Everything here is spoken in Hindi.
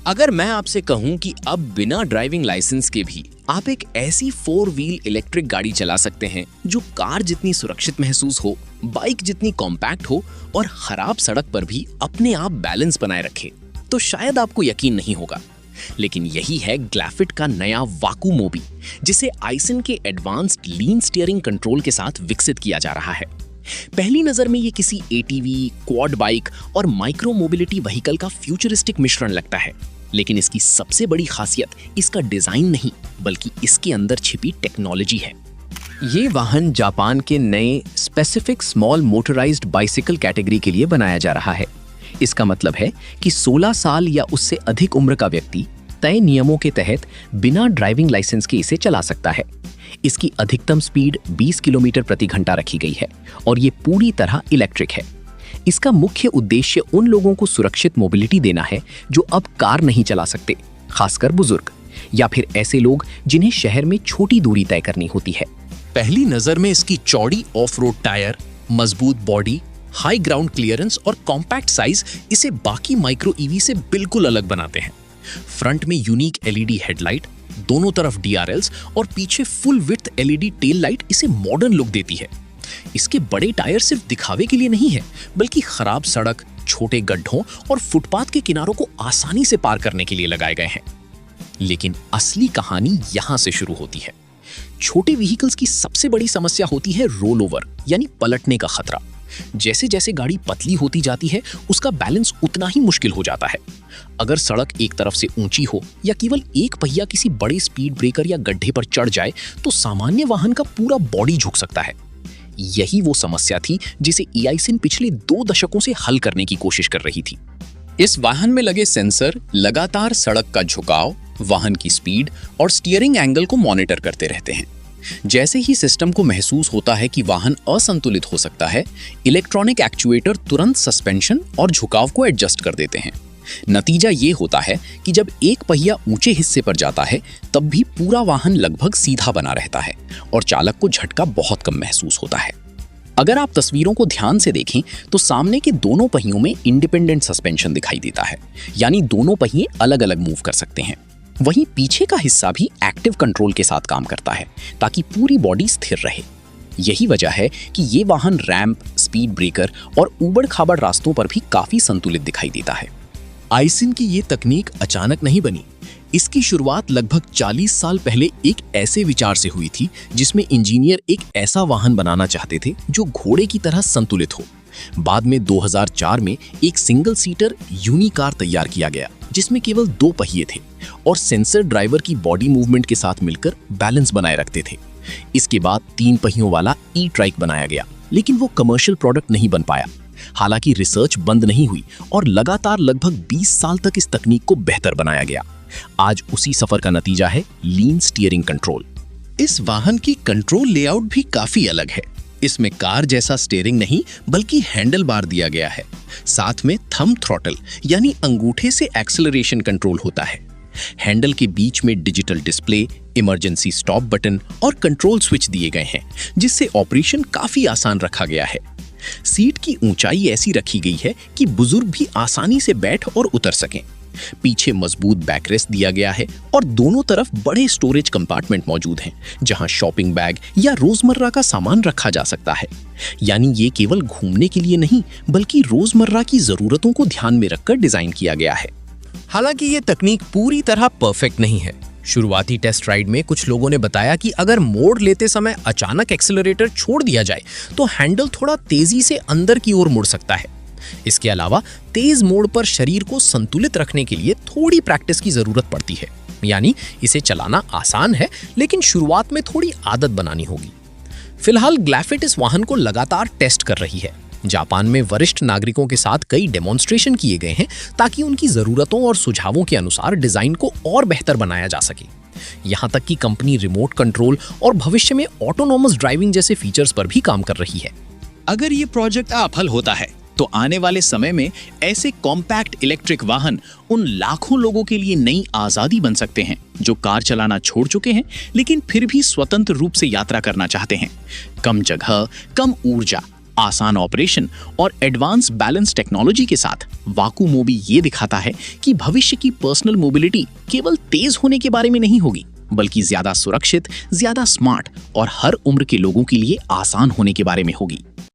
अगर मैं आपसे कहूं कि अब बिना ड्राइविंग लाइसेंस के भी आप एक ऐसी 4 व्हील इलेक्ट्रिक गाड़ी चला सकते हैं जो कार जितनी सुरक्षित महसूस हो, बाइक जितनी कॉम्पैक्ट हो और खराब सड़क पर भी अपने आप बैलेंस बनाए रखे, तो शायद आपको यकीन नहीं होगा। लेकिन यही है ग्लैफिट का नया वाकू मोबी, जिसे आइसन के एडवांस्ड लीन स्टीयरिंग कंट्रोल के साथ विकसित किया जा रहा है। पहली नजर में ये किसी एटीवी, क्वाड बाइक और माइक्रो मोबिलिटी व्हीकल का फ्यूचरिस्टिक मिश्रण लगता है, लेकिन इसकी सबसे बड़ी खासियत इसका डिजाइन नहीं बल्कि इसके अंदर छिपी टेक्नोलॉजी है। ये वाहन जापान के नए specific small motorised bicycle category के लिए बनाया जा रहा है। इसका मतलब है कि 16 साल या उससे अधिक उम्र का व्यक्ति तय नियमों के तहत बिना ड्राइविंग लाइसेंस के इसे चला सकता है। इसकी अधिकतम स्पीड 20 किलोमीटर प्रति घंटा रखी गई है और ये पूरी तरह इलेक्ट्रिक है। इसका मुख्य उद्देश्य उन लोगों को सुरक्षित मोबिलिटी देना है जो अब कार नहीं चला सकते, खासकर बुजुर्ग या फिर ऐसे लोग जिन्हें शहर में छोटी दूरी तय करनी होती है। पहली नजर में इसकी चौड़ी ऑफ रोड टायर, मजबूत बॉडी, हाई ग्राउंड क्लियरेंस और कॉम्पैक्ट साइज इसे बाकी माइक्रो ईवी से बिल्कुल अलग बनाते हैं। फ्रंट में यूनिक एलईडी हेडलाइट, दोनों तरफ डीआरएल्स और पीछे full width LED tail light इसे मॉडर्न लुक देती है। इसके बड़े टायर सिर्फ दिखावे के लिए नहीं है, बल्कि खराब सड़क, छोटे गड्ढों और फुटपाथ के किनारों को आसानी से पार करने के लिए लगाए गए हैं। लेकिन असली कहानी यहां से शुरू होती है। छोटे व्हीकल्स की सबसे बड़ी समस्या होती है रोल ओवर, यानी पलटने का खतरा। जैसे जैसे गाड़ी पतली होती जाती है, उसका बैलेंस उतना ही मुश्किल हो जाता है। अगर सड़क एक तरफ से ऊंची हो या केवल एक पहिया किसी बड़े स्पीड ब्रेकर या गड्ढे पर चढ़ जाए, तो सामान्य वाहन का पूरा बॉडी झुक सकता है। यही वो समस्या थी जिसे आइसन पिछले 2 दशकों से हल करने की कोशिश कर रही थी। इस वाहन में लगे सेंसर लगातार सड़क का झुकाव, वाहन की स्पीड और स्टीयरिंग एंगल को मॉनिटर करते रहते हैं। जैसे ही सिस्टम को महसूस होता है कि वाहन असंतुलित हो सकता है, इलेक्ट्रॉनिक एक्चुएटर तुरंत सस्पेंशन और झुकाव को एडजस्ट कर देते हैं। नतीजा ये होता है कि जब एक पहिया ऊंचे हिस्से पर जाता है, तब भी पूरा वाहन लगभग सीधा बना रहता है और चालक को झटका बहुत कम महसूस होता है। अगर आप तस्वीरों को ध्यान से देखें तो सामने के दोनों पहियों में इंडिपेंडेंट सस्पेंशन दिखाई देता है, यानी दोनों पहिए अलग अलग मूव कर सकते हैं। वहीं पीछे का हिस्सा भी एक्टिव कंट्रोल के साथ काम करता है ताकि पूरी बॉडी स्थिर रहे। यही वजह है कि ये वाहन रैंप, स्पीड ब्रेकर और ऊबड़-खाबड़ रास्तों पर भी काफी संतुलित दिखाई देता है। आइसन की ये तकनीक अचानक नहीं बनी। इसकी शुरुआत लगभग 40 साल पहले एक ऐसे विचार से हुई थी जिसमें इंजीनियर एक ऐसा वाहन बनाना चाहते थे जो घोड़े की तरह संतुलित हो। बाद में 2004 में एक सिंगल सीटर यूनिकार तैयार किया गया जिसमें केवल 2 पहिए थे और सेंसर ड्राइवर की बॉडी मूवमेंट के साथ मिलकर बैलेंस बनाए रखते थे। इसके बाद 3 पहियों वाला ई-ट्राइक बनाया गया, लेकिन वो कमर्शियल प्रोडक्ट नहीं बन पाया। हालांकि रिसर्च बंद नहीं हुई और लगातार लगभग 20 साल तक इस तकनीक को बेहतर बनाया गया। आज उसी सफर का नतीजा है लीन स्टीयरिंग कंट्रोल। इस वाहन की कंट्रोल लेआउट भी काफी अलग है। इसमें कार जैसा स्टीयरिंग नहीं बल्कि हैंडल बार दिया गया है। साथ में थंब थ्रॉटल यानी अंगूठे से एक्सेलरेशन कंट्रोल होता है। हैंडल के बीच में digital display, emergency stop button और कंट्रोल स्विच दिए गए हैं, जिससे ऑपरेशन काफी आसान रखा गया है। सीट की ऊंचाई ऐसी रखी गई है कि बुजुर्ग भी आसानी से बैठ और उतर सकें। पीछे मजबूत बैकरेस्ट दिया गया है और दोनों तरफ बड़े स्टोरेज कंपार्टमेंट मौजूद हैं, जहां शॉपिंग बैग या रोजमर्रा का सामान रखा जा सकता है। यानी ये केवल घूमने के लिए नहीं बल्कि रोजमर्रा की जरूरतों को ध्यान में रखकर डिजाइन किया गया है। हालांकि ये तकनीक पूरी तरह परफेक्ट नहीं है। शुरुआती टेस्ट राइड में कुछ लोगों ने बताया कि अगर मोड़ लेते समय अचानक एक्सेलरेटर छोड़ दिया जाए तो हैंडल थोड़ा तेजी से अंदर की ओर मुड़ सकता है। इसके अलावा तेज मोड़ पर शरीर को संतुलित रखने के लिए थोड़ी प्रैक्टिस की जरूरत पड़ती है। यानी इसे चलाना आसान है, लेकिन शुरुआत में थोड़ी आदत बनानी होगी। फिलहाल ग्लैफिट इस वाहन को लगातार टेस्ट कर रही है। जापान में वरिष्ठ नागरिकों के साथ कई डेमोन्स्ट्रेशन किए गए हैं ताकि उनकी जरूरतों और सुझावों के अनुसार डिजाइन को और बेहतर बनाया जा सके। यहां तक कि कंपनी रिमोट कंट्रोल और भविष्य में ऑटोनोमस ड्राइविंग जैसे फीचर्स पर भी काम कर रही है। अगर ये प्रोजेक्ट सफल होता है तो आने वाले समय में ऐसे कॉम्पैक्ट इलेक्ट्रिक वाहन उन लाखों लोगों के लिए नई आजादी बन सकते हैं जो कार चलाना छोड़ चुके हैं लेकिन फिर भी स्वतंत्र रूप से यात्रा करना चाहते हैं। कम जगह, कम ऊर्जा आसान ऑपरेशन और एडवांस बैलेंस टेक्नोलॉजी के साथ वाकू मोबी ये दिखाता है कि भविष्य की पर्सनल मोबिलिटी केवल तेज होने के बारे में नहीं होगी, बल्कि ज्यादा सुरक्षित, ज्यादा स्मार्ट और हर उम्र के लोगों के लिए आसान होने के बारे में होगी।